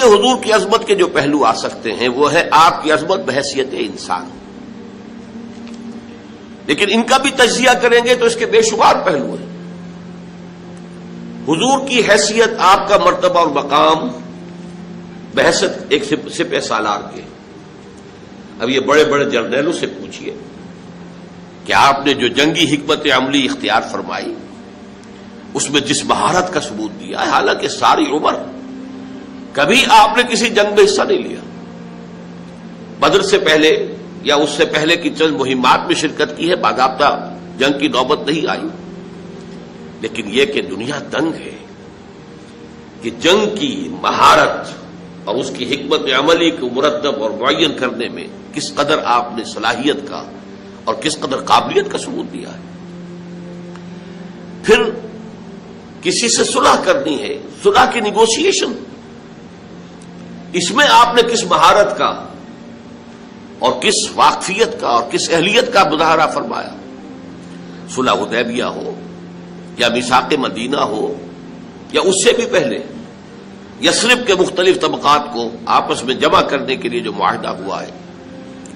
میں حضور کی عظمت کے جو پہلو آ سکتے ہیں وہ ہے آپ کی عظمت بحیثیت انسان، لیکن ان کا بھی تجزیہ کریں گے تو اس کے بے شمار پہلو ہیں۔ حضور کی حیثیت، آپ کا مرتبہ اور مقام بحیثیت ایک سپہ سالار کے۔ اب یہ بڑے بڑے جرنیلوں سے پوچھئے کہ آپ نے جو جنگی حکمت عملی اختیار فرمائی اس میں جس مہارت کا ثبوت دیا ہے، حالانکہ ساری عمر کبھی آپ نے کسی جنگ میں حصہ نہیں لیا، بدر سے پہلے یا اس سے پہلے کی چند مہمات میں شرکت کی ہے، باضابطہ جنگ کی نوبت نہیں آئی، لیکن یہ کہ دنیا دنگ ہے کہ جنگ کی مہارت اور اس کی حکمت عملی کو مرتب اور معین کرنے میں کس قدر آپ نے صلاحیت کا اور کس قدر قابلیت کا ثبوت دیا ہے۔ پھر کسی سے صلح کرنی ہے، صلح کی نیگوشیشن، اس میں آپ نے کس مہارت کا اور کس واقفیت کا اور کس اہلیت کا مظاہرہ فرمایا۔ صلح حدیبیہ ہو یا میثاق مدینہ ہو یا اس سے بھی پہلے یثرب کے مختلف طبقات کو آپس میں جمع کرنے کے لیے جو معاہدہ ہوا ہے،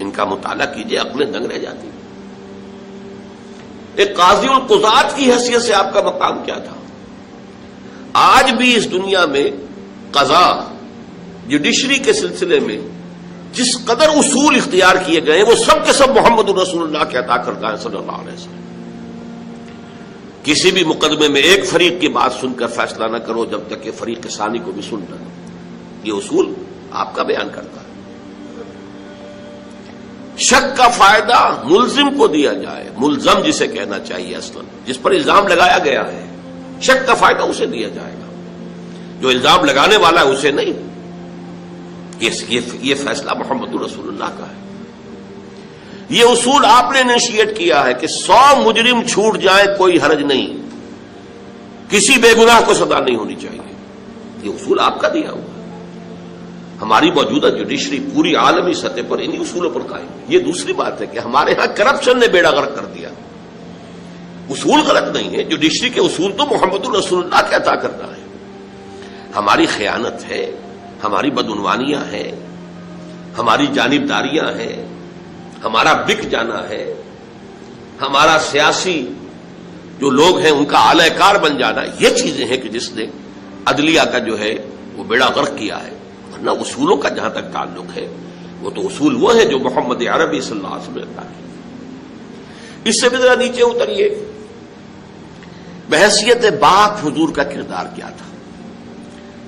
ان کا مطالعہ کیجئے، عقلیں دنگ رہ جاتی۔ ایک قاضی القضات کی حیثیت سے آپ کا مقام کیا تھا؟ آج بھی اس دنیا میں قضاء جوڈیشری کے سلسلے میں جس قدر اصول اختیار کیے گئے وہ سب کے سب محمد رسول اللہ کے عطا کردہ ہیں صلی اللہ علیہ وسلم۔ کسی بھی مقدمے میں ایک فریق کی بات سن کر فیصلہ نہ کرو جب تک کہ فریق ثانی کو بھی سن نہ لو، یہ اصول آپ کا بیان کرتا ہے۔ شک کا فائدہ ملزم کو دیا جائے، ملزم جسے کہنا چاہیے اصلا، جس پر الزام لگایا گیا ہے، شک کا فائدہ اسے دیا جائے گا، جو الزام لگانے والا ہے اسے نہیں۔ یہ فیصلہ محمد رسول اللہ کا ہے۔ یہ اصول آپ نے انیشیٹ کیا ہے کہ 100 مجرم چھوٹ جائیں کوئی حرج نہیں، کسی بے گناہ کو سزا نہیں ہونی چاہیے، یہ اصول آپ کا دیا ہوا ہے۔ ہماری موجودہ جوڈیشری پوری عالمی سطح پر انہی اصولوں پر قائم ہے۔ یہ دوسری بات ہے کہ ہمارے ہاں کرپشن نے بیڑا غرق کر دیا، اصول غلط نہیں ہے، جوڈیشری کے اصول تو محمد رسول اللہ کے عطا کرنا ہے۔ ہماری خیانت ہے، ہماری بدعنوانیاں ہیں، ہماری جانبداریاں ہیں، ہمارا بک جانا ہے، ہمارا سیاسی جو لوگ ہیں ان کا اعلی کار بن جانا، یہ چیزیں ہیں کہ جس نے عدلیہ کا جو ہے وہ بیڑا غرق کیا ہے۔ ورنہ اصولوں کا جہاں تک تعلق ہے وہ تو اصول وہ ہیں جو محمد عربی صلی اللہ علیہ وسلم نے کیے۔ اس سے بھی ذرا نیچے اتریے، بحیثیت باپ حضور کا کردار کیا تھا؟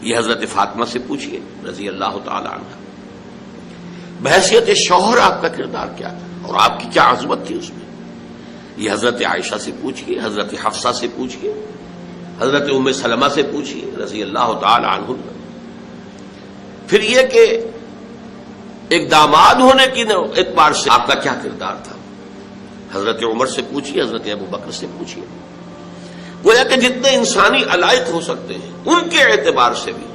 یہ حضرت فاطمہ سے پوچھئے رضی اللہ تعالی عنہ۔ بحیثیت شوہر آپ کا کردار کیا تھا اور آپ کی کیا عظمت تھی اس میں؟ یہ حضرت عائشہ سے پوچھئے، حضرت حفصہ سے پوچھئے، حضرت ام سلمہ سے پوچھئے رضی اللہ تعالی عنہ۔ پھر یہ کہ ایک داماد ہونے کی اعتبار سے آپ کا کیا کردار تھا؟ حضرت عمر سے پوچھئے، حضرت ابو بکر سے پوچھئے۔ گویا کہ جتنے انسانی علائق ہو سکتے ہیں ان کے اعتبار سے بھی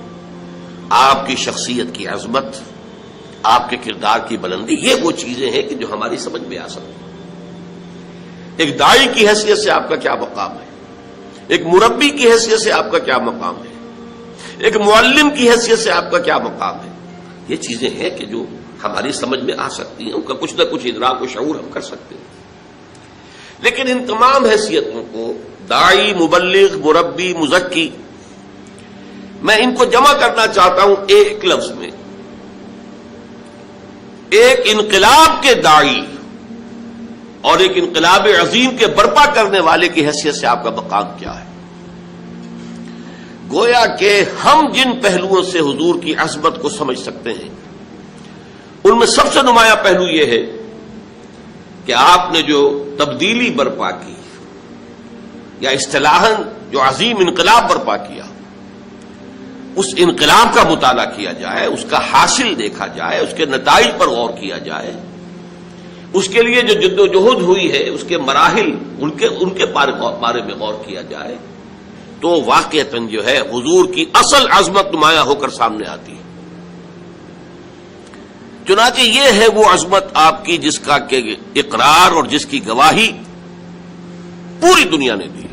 آپ کی شخصیت کی عظمت، آپ کے کردار کی بلندی، یہ وہ چیزیں ہیں کہ جو ہماری سمجھ میں آ سکتی ہیں۔ ایک داعی کی حیثیت سے آپ کا کیا مقام ہے، ایک مربی کی حیثیت سے آپ کا کیا مقام ہے، ایک معلم کی حیثیت سے آپ کا کیا مقام ہے، یہ چیزیں ہیں کہ جو ہماری سمجھ میں آ سکتی ہیں، ان کا کچھ نہ کچھ ادراک و شعور ہم کر سکتے ہیں۔ لیکن ان تمام حیثیتوں کو داعی، مبلغ، مربی، مزکی، میں ان کو جمع کرنا چاہتا ہوں ایک لفظ میں، ایک انقلاب کے داعی اور ایک انقلاب عظیم کے برپا کرنے والے کی حیثیت سے آپ کا مقام کیا ہے۔ گویا کہ ہم جن پہلوؤں سے حضور کی عظمت کو سمجھ سکتے ہیں ان میں سب سے نمایاں پہلو یہ ہے کہ آپ نے جو تبدیلی برپا کی یا اصطلاحاً جو عظیم انقلاب برپا کیا، اس انقلاب کا مطالعہ کیا جائے، اس کا حاصل دیکھا جائے، اس کے نتائج پر غور کیا جائے، اس کے لیے جو جد و جہد ہوئی ہے اس کے مراحل، ان کے بارے میں غور کیا جائے، تو واقعتاً جو ہے حضور کی اصل عظمت نمایاں ہو کر سامنے آتی ہے۔ چنانچہ یہ ہے وہ عظمت آپ کی جس کا کہ اقرار اور جس کی گواہی پوری دنیا نے دی۔